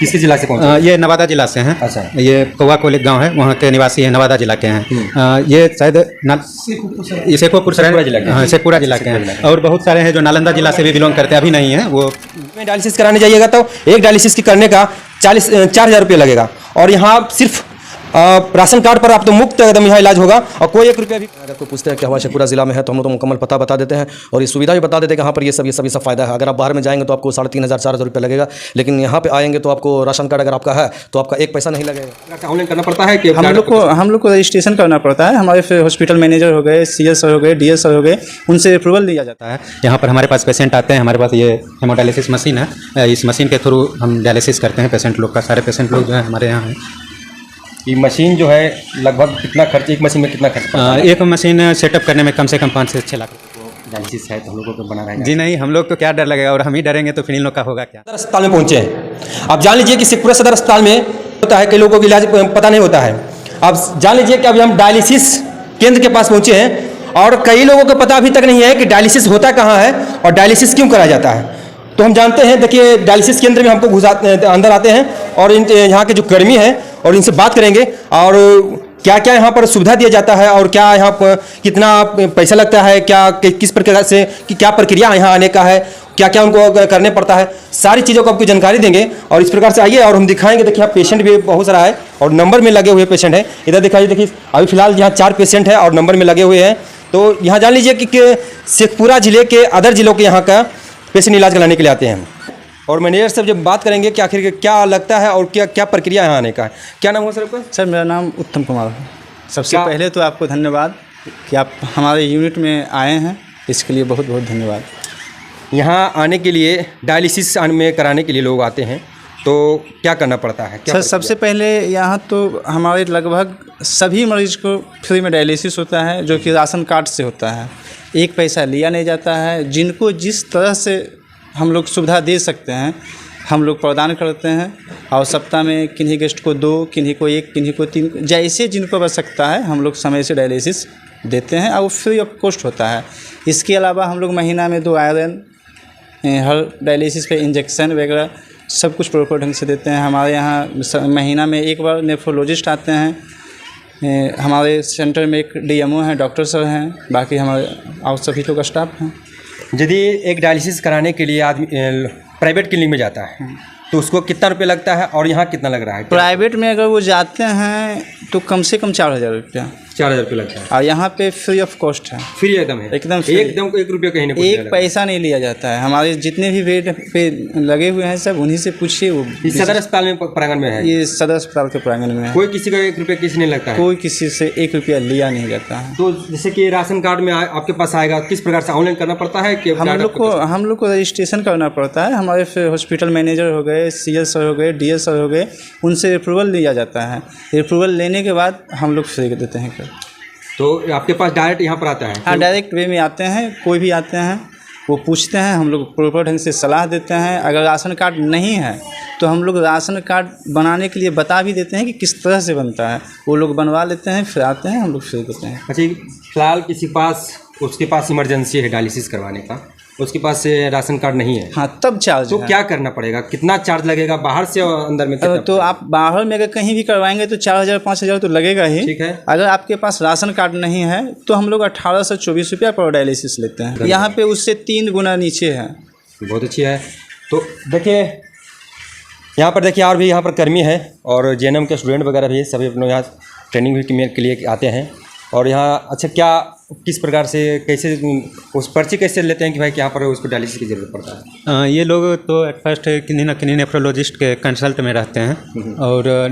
किसी जिला से पहुँचे? ये नवादा जिला से हैं। अच्छा। ये कौवा कोल एक गाँव है, वहाँ के निवासी हैं, नवादा जिला के हैं। ये शायद ये शेखोपुर जिला के, हाँ शेखपुरा जिला के हैं। और बहुत सारे हैं जो नालंदा जिला से भी बिलोंग करते हैं, अभी नहीं है वो। में डायलिसिस कराने जाइएगा तो एक डायलिसिस की करने का 4,000 रुपये लगेगा, और यहाँ सिर्फ राशन कार्ड पर आप तो मुफ्त एकदम यहाँ इलाज होगा, और कोई 1 रुपया भी। अगर कोई पूछते हैं कि हमारा शेखपुरा जिला में है, तो हम लोग तो मुकम्मल पता बता देते हैं, और ये सुविधा भी बता देते हैं कि यहाँ पर ये सब फ़ायदा है। अगर आप बाहर में जाएंगे तो आपको 3,500 4,000 रुपये लगेगा, लेकिन यहाँ पे आएंगे तो आपको राशन कार्ड अगर आपका है तो आपका 1 पैसा नहीं लगेगा। ऑनलाइन करना पड़ता है कि हम लोग को रजिस्ट्रेशन करना पड़ता है। हमारे फिर हॉस्पिटल मैनेजर हो गए, CS सर हो गए, DS सर हो गए, उनसे अप्रूवल लिया जाता है। यहाँ पर हमारे पास पेशेंट आते हैं, हमारे पास ये हेमोडायलिसिस मशीन है, इस मशीन के थ्रू हम डायलिसिस करते हैं पेशेंट लोग का। सारे पेशेंट लोग जो है हमारे यहाँ हैं। ये मशीन जो है लगभग कितना खर्च, एक मशीन में कितना खर्च पड़ता है? एक मशीन सेटअप करने में कम से कम 5 से 6 लाख। डायलिसिस है तो हम लोगों को बना रहेगा। जी नहीं, हम लोग तो क्या डर लगेगा, और हम ही डरेंगे तो फिर इन लोग का होगा क्या। सदर अस्पताल में पहुंचे हैं, आप जान लीजिए कि शेखपुरा सदर अस्पताल में होता है, कई लोगों को इलाज पता नहीं होता है। आप जान लीजिए कि अभी हम डायलिसिस केंद्र के पास पहुंचे हैं, और कई लोगों को पता अभी तक नहीं है कि डायलिसिस होता कहाँ है और डायलिसिस क्यों कराया जाता है। तो हम जानते हैं, देखिए डायलिसिस केंद्र में हमको अंदर आते हैं, और यहाँ के जो कर्मी हैं और इनसे बात करेंगे, और क्या क्या यहाँ पर सुविधा दिया जाता है, और क्या यहाँ पर कितना पैसा लगता है, क्या किस प्रकार से कि क्या प्रक्रिया यहाँ आने का है, क्या क्या उनको करने पड़ता है, सारी चीज़ों को आपको जानकारी देंगे। और इस प्रकार से आइए और हम दिखाएंगे। देखिए यहाँ पेशेंट भी बहुत सारा है, और नंबर में लगे हुए पेशेंट हैं। इधर दिखाइए, देखिए अभी फिलहाल यहाँ 4 पेशेंट हैं और नंबर में लगे हुए हैं। तो यहाँ जान लीजिए कि शेखपुरा जिले के अदर जिलों के यहाँ का पेशेंट इलाज कराने के लिए आते हैं। और मैनेजर साहब जब बात करेंगे कि आखिर क्या लगता है और क्या क्या प्रक्रिया यहाँ आने का है। क्या नाम हुआ सर आपका? सर मेरा नाम उत्तम कुमार है। सबसे पहले तो आपको धन्यवाद कि आप हमारे यूनिट में आए हैं, इसके लिए बहुत बहुत धन्यवाद। यहाँ आने के लिए डायलिसिस में कराने के लिए लोग आते हैं, तो क्या करना पड़ता है? सर सबसे पहले यहाँ तो हमारे लगभग सभी मरीज को फ्री में डायलिसिस होता है, जो कि राशन कार्ड से होता है। 1 पैसा लिया नहीं जाता है। जिनको जिस तरह से हम लोग सुविधा दे सकते हैं हम लोग प्रदान करते हैं, और सप्ताह में किन्हीं गेस्ट को 2, किन्हीं को 1, किन्हीं को 3, जैसे जिनको आवश्यकता है हम लोग समय से डायलिसिस देते हैं, और वो फ्री ऑफ कॉस्ट होता है। इसके अलावा हम लोग महीना में 2 आयरन, हर डायलिसिस पे इंजेक्शन वगैरह सब कुछ प्रॉपर ढंग से देते हैं। हमारे यहाँ महीना में 1 बार नेफ्रोलॉजिस्ट आते हैं। हमारे सेंटर में एक DMO हैं, डॉक्टर साहब हैं, बाकी हमारे और सभी लोग स्टाफ हैं। यदि एक डायलिसिस कराने के लिए आदमी प्राइवेट क्लिनिक में जाता है तो उसको कितना रुपये लगता है, और यहाँ कितना लग रहा है? प्राइवेट में अगर वो जाते हैं तो कम से कम 4,000 रुपया। 4,000 रुपये लगता है, और यहाँ पे फ्री ऑफ कॉस्ट है। फ्री एकदम है, एकदम फ्री। एकदम 1 रुपया कहीं नहीं, 1 पैसा नहीं लिया जाता है। हमारे जितने भी बेड पे लगे हुए हैं सब उन्हीं से पूछिए। वो इस सदर अस्पताल में प्रांगण में है? ये सदर अस्पताल के प्रांगण में है। कोई किसी का 1 रुपया किसी नहीं लगता है? कोई किसी से 1 रुपया लिया नहीं जाता है। तो जैसे कि राशन कार्ड में आपके पास आएगा, किस प्रकार से ऑनलाइन करना पड़ता है कि हम लोग को रजिस्ट्रेशन करना पड़ता है। हमारे फिर हॉस्पिटल मैनेजर हो गए, CS सर हो गए, DS सर हो गए, उनसे अप्रूवल लिया जाता है। अप्रूवल लेने के बाद हम लोग फ्री देते हैं। तो आपके पास डायरेक्ट यहाँ पर आता है? हाँ, डायरेक्ट वे में आते हैं। कोई भी आते हैं वो पूछते हैं, हम लोग प्रॉपर ढंग से सलाह देते हैं। अगर राशन कार्ड नहीं है तो हम लोग राशन कार्ड बनाने के लिए बता भी देते हैं कि किस तरह से बनता है। वो लोग बनवा लेते हैं, फिर आते हैं, हम लोग फ्री देते हैं। अच्छा, फिलहाल किसी पास उसके पास इमरजेंसी है डायलिसिस करवाने का, उसके पास राशन कार्ड नहीं है, हाँ तब चार्ज तो क्या करना पड़ेगा? कितना चार्ज लगेगा बाहर से और अंदर में? तो आप बाहर में अगर कहीं भी करवाएंगे तो 4,000 5,000 तो लगेगा ही। ठीक है। अगर आपके पास राशन कार्ड नहीं है तो हम लोग 18 से 24 रुपया पर डायलिसिस लेते हैं। यहाँ पे उससे 3 गुना नीचे है। बहुत अच्छी है। तो देखिए यहाँ पर देखिए और भी यहाँ पर कर्मी है, और JNM के स्टूडेंट वगैरह भी सभी अपने यहाँ ट्रेनिंग भी के लिए आते हैं। और यहाँ अच्छा क्या किस प्रकार से कैसे उस पर्ची कैसे लेते हैं कि भाई यहाँ पर उसको डायलिसिस की ज़रूरत पड़ता है? ये लोग तो एट फर्स्ट किन्हीं न किन्हीं नेफ्रोलॉजिस्ट के कंसल्ट में रहते हैं, और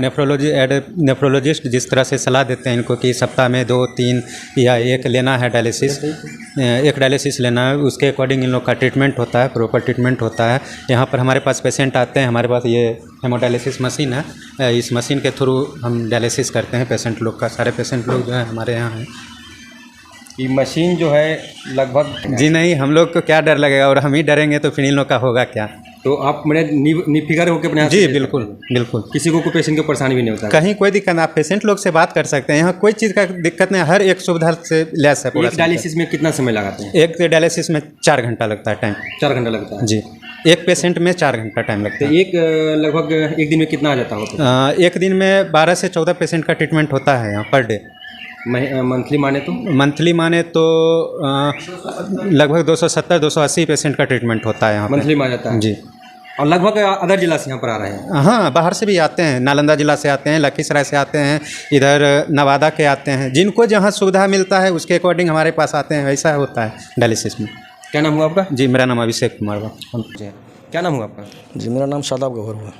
नेफ्रोलॉजिस्ट जिस तरह से सलाह देते हैं इनको कि सप्ताह में 2, 3 या 1 लेना है डायलिसिस, 1 डायलिसिस लेना है, उसके अकॉर्डिंग इन लोग का ट्रीटमेंट होता है, प्रॉपर ट्रीटमेंट होता है। यहाँ पर हमारे पास पेशेंट आते हैं, हमारे पास ये हेमोडायलिसिस मशीन है, इस मशीन के थ्रू हम डायलिसिस करते हैं पेशेंट लोग का। सारे पेशेंट लोग जो है हमारे यहाँ हैं। ये मशीन जो है लगभग जी नहीं, हम लोग को क्या डर लगेगा, और हम ही डरेंगे तो फिर इन लोग का होगा क्या। तो आप मैंने फिगर होकर अपने जी बिल्कुल बिल्कुल, किसी को कोई पेशेंट को परेशानी भी नहीं होता? कहीं कोई दिक्कत नहीं, आप पेशेंट लोग से बात कर सकते हैं। यहाँ कोई चीज़ का दिक्कत नहीं, हर एक सुविधा से लैस है पूरा। एक डायलिसिस में कितना समय लगाते हैं? एक डायलिसिस में 4 घंटा लगता है टाइम। 4 घंटा लगता है जी। एक पेशेंट में 4 घंटा टाइम लगता है। एक लगभग एक दिन में कितना आ जाता होगा? एक दिन में 12 से 14 पेशेंट का ट्रीटमेंट होता है यहाँ पर डे। मंथली माने तो? मंथली माने तो लगभग 270-280 पेशेंट का ट्रीटमेंट होता है यहाँ पे। मंथली माना जाता है जी। और लगभग अदर जिला से यहाँ पर आ रहे हैं? हाँ, बाहर से भी आते हैं, नालंदा जिला से आते हैं, लखीसराय से आते हैं, इधर नवादा के आते हैं। जिनको जहाँ सुविधा मिलता है उसके अकॉर्डिंग हमारे पास आते हैं, ऐसा होता है डायलिसिस में। क्या नाम हुआ आपका? जी, मेरा नाम अभिषेक कुमार हुआ। क्या नाम हुआ आपका? जी, मेरा नाम शादाब गौहर हुआ।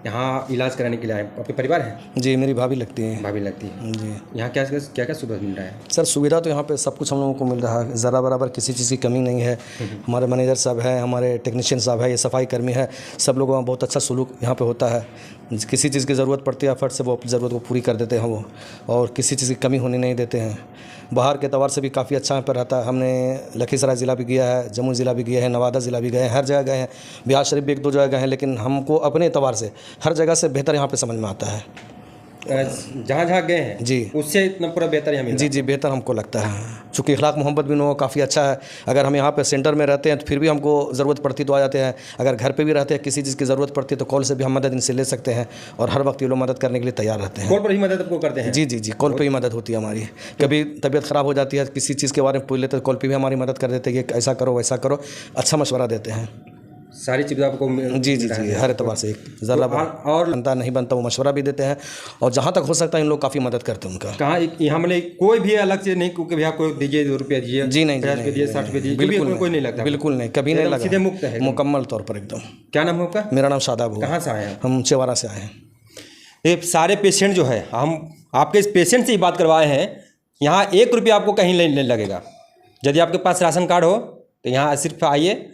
यहाँ इलाज कराने के लिए आए, आपके परिवार है? जी, मेरी भाभी लगती हैं। भाभी लगती है जी। यहाँ क्या क्या सुविधा मिल रहा है? सर, सुविधा तो यहाँ पे सब कुछ हम लोगों को मिल रहा है, ज़रा बराबर किसी चीज़ की कमी नहीं है। हमारे मैनेजर साहब हैं, हमारे टेक्नीशियन साहब है, ये सफाई कर्मी है, सब लोगों का बहुत अच्छा सलूक यहाँ पे होता है। किसी चीज़ की ज़रूरत पड़ती है फट से वो अपनी ज़रूरत को पूरी कर देते हैं वो, और किसी चीज़ की कमी होने नहीं देते हैं। बाहर के एतबार से भी काफ़ी अच्छा यहाँ पर रहता है। हमने लखीसराय ज़िला भी गया है, जम्मू ज़िला भी गया है, नवादा ज़िला भी गए हैं, हर जगह गए हैं। बिहार शरीफ भी 1-2 जगह गए हैं, लेकिन हमको अपने एतबार से हर जगह से बेहतर यहाँ पे समझ में आता है। जहाँ जहाँ गए हैं जी, उससे इतना पूरा बेहतर यहाँ मिला? जी, बेहतर हमको लगता है। चूँकि इखलाक मोहब्बत भी उन्होंने काफ़ी अच्छा है। अगर हम यहाँ पे सेंटर में रहते हैं तो फिर भी हमको ज़रूरत पड़ती तो आ जाते हैं। अगर घर पे भी रहते हैं, किसी चीज़ की ज़रूरत पड़ती है तो कॉल से भी हम मदद इनसे ले सकते हैं, और हर वक्त ये लोग मदद करने के लिए तैयार रहते हैं। कॉल पर ही मदद आपको करते हैं? जी, कॉल पे ही मदद होती है हमारी। कभी तबीयत ख़राब हो जाती है, किसी चीज़ के बारे में पूछ लेते हैं, कॉल पे भी हमारी मदद कर देते हैं कि ऐसा करो वैसा करो, अच्छा मशवरा देते हैं। सारी चीज़ आपको जी, हर एतबार से ज़रा और बनता नहीं बनता वो मशवरा भी देते हैं, और जहाँ तक हो सकता है इन लोग काफ़ी मदद करते हैं उनका। कहाँ यहाँ मतलब कोई भी अलग से नहीं कि भैया कोई दीजिए 2 रुपया दीजिए? जी नहीं, 50 रुपये दिए, 60 रुपये दिए, बिल्कुल कोई नहीं लगता? बिल्कुल नहीं, कभी नहीं लगा। सीधे मुक्त है मुकम्मल तौर पर एकदम। क्या नाम है आपका? मेरा नाम शादाब हुआ। कहाँ से आए हैं? हम चेवारा से आए हैं। ये सारे पेशेंट जो है, हम आपके इस पेशेंट से ही बात करवाए हैं। यहाँ 1 रुपया आपको कहीं नहीं लगेगा। यदि आपके पास राशन कार्ड हो तो यहाँ सिर्फ आइए,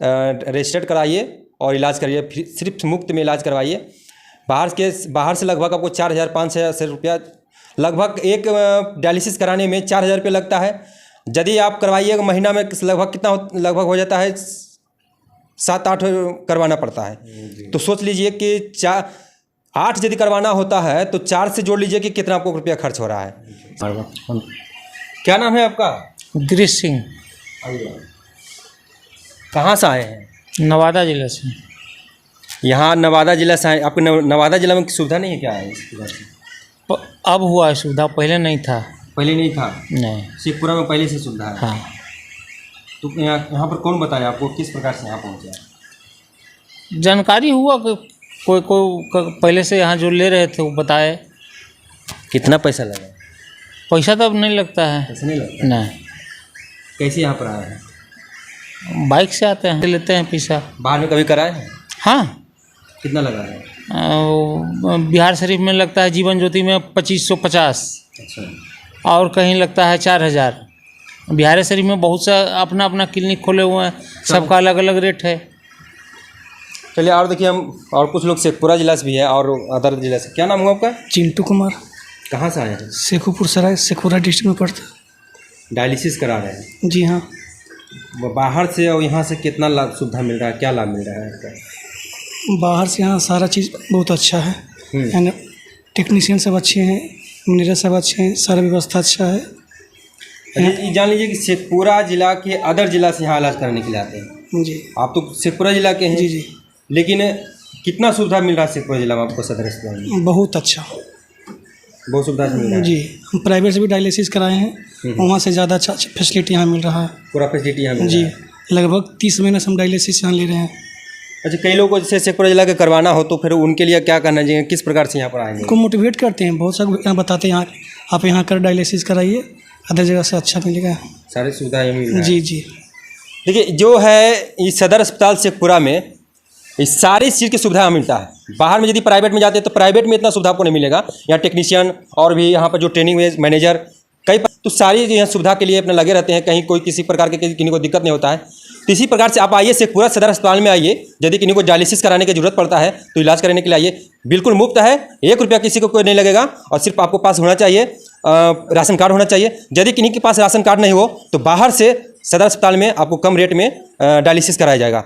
रजिस्टर्ड कराइए और इलाज करिए, सिर्फ मुफ्त में इलाज करवाइए। बाहर से लगभग आपको 4,000-5,000 रुपया, लगभग एक डायलिसिस कराने में 4,000 रुपये लगता है। यदि आप करवाइएगा महीना में लगभग कितना लगभग हो जाता है, 7-8 करवाना पड़ता है। तो सोच लीजिए कि 8 यदि करवाना होता है तो 4 से जोड़ लीजिए कि कितना आपको रुपया खर्च हो रहा है। क्या नाम है आपका? दृश्य सिंह। कहाँ से आए हैं? नवादा जिला से। यहाँ नवादा जिला से आए, आपके नवादा जिला में सुविधा नहीं है क्या है? अब हुआ है सुविधा, पहले नहीं था। पहले नहीं था? नहीं। शेखपुरा में पहले से सुविधा है? हाँ। तो यहाँ पर कौन बताया आपको, किस प्रकार से यहाँ पहुँचे? जानकारी हुआ कि कोई पहले से यहाँ जो ले रहे थे वो बताए। कितना पैसा लगा? पैसा तो अब नहीं लगता है। पैसा नहीं लगता? नहीं। कैसे यहाँ पर आए हैं? बाइक से आते हैं, लेते हैं पैसा। बाहर में कभी कराए हैं? हाँ। कितना लगा है? बिहार शरीफ में लगता है, जीवन ज्योति में 2550। अच्छा। और कहीं लगता है 4000। बिहार शरीफ में बहुत सा अपना अपना क्लिनिक खोले हुए हैं, सबका अलग अलग रेट है। चलिए, और देखिए हम और कुछ लोग शेखपुरा जिला से भी है और अदर जिला से। क्या नाम हुआ आपका? चिंटू कुमार। कहाँ से आए हैं? शेखुपुर सराय, शेखपुरा डिस्ट्रिक्ट में पड़ता है। डायलिसिस करा रहे हैं? जी हाँ। बाहर से और यहाँ से कितना लाभ सुविधा मिल रहा है, क्या लाभ मिल रहा है आपका? बाहर से यहाँ सारा चीज़ बहुत अच्छा है, यानी टेक्नीशियन सब अच्छे हैं, मैनेजर सब अच्छे हैं, सारा व्यवस्था अच्छा है। ये जान लीजिए कि शेखपुरा जिला के अदर जिला से यहाँ इलाज करने के लिए आते हैं। जी। आप तो शेखपुरा जिला के हैं? जी। लेकिन कितना सुविधा मिल रहा है शेखपुरा जिला में आपको सदर अस्पताल में? बहुत अच्छा, बहुत सुविधा मिल रहा है? जी। हम प्राइवेट से भी डायलिसिस कराए हैं, वहाँ से ज़्यादा अच्छा फैसिलिटी यहाँ मिल रहा है। पूरा फैसिलिटी यहाँ मिल जी। रहा है? लगभग 30 महीने से हम डायलिसिस यहाँ ले रहे हैं। अच्छा, कई लोगों को जैसे शेखपुरा जिला के करवाना हो तो फिर उनके लिए क्या करना चाहिए, किस प्रकार से यहाँ पर आएंगे? उनको मोटिवेट करते हैं, बहुत सारे यहाँ बताते हैं, यहाँ आप यहाँ कर डायलिसिस कराइए, अदर जगह से अच्छा मिलेगा। सारी सुविधाएँ मिल रही हैं? जी। देखिए, जो है इस सदर अस्पताल शेखपुरा में इस सारी चीज़ की सुविधा मिलता है। बाहर में यदि प्राइवेट में जाते हैं तो प्राइवेट में इतना सुविधा आपको नहीं मिलेगा। यहाँ टेक्नीशियन और भी यहाँ पर जो ट्रेनिंग में मैनेजर कई तो सारी यहाँ सुविधा के लिए अपने लगे रहते हैं, कहीं कोई किसी प्रकार के किसी को दिक्कत नहीं होता है। तो इसी प्रकार से आप आइए, शेखपुरा सदर अस्पताल में आइए। यदि किसी को डायलिसिस कराने की जरूरत पड़ता है तो इलाज कराने के लिए आइए, बिल्कुल मुफ्त है, 1 रुपया किसी को कोई नहीं लगेगा। और सिर्फ आपको पास होना चाहिए राशन कार्ड होना चाहिए। यदि किन्हीं के पास राशन कार्ड नहीं हो तो बाहर से सदर अस्पताल में आपको कम रेट में डायलिसिस कराया जाएगा।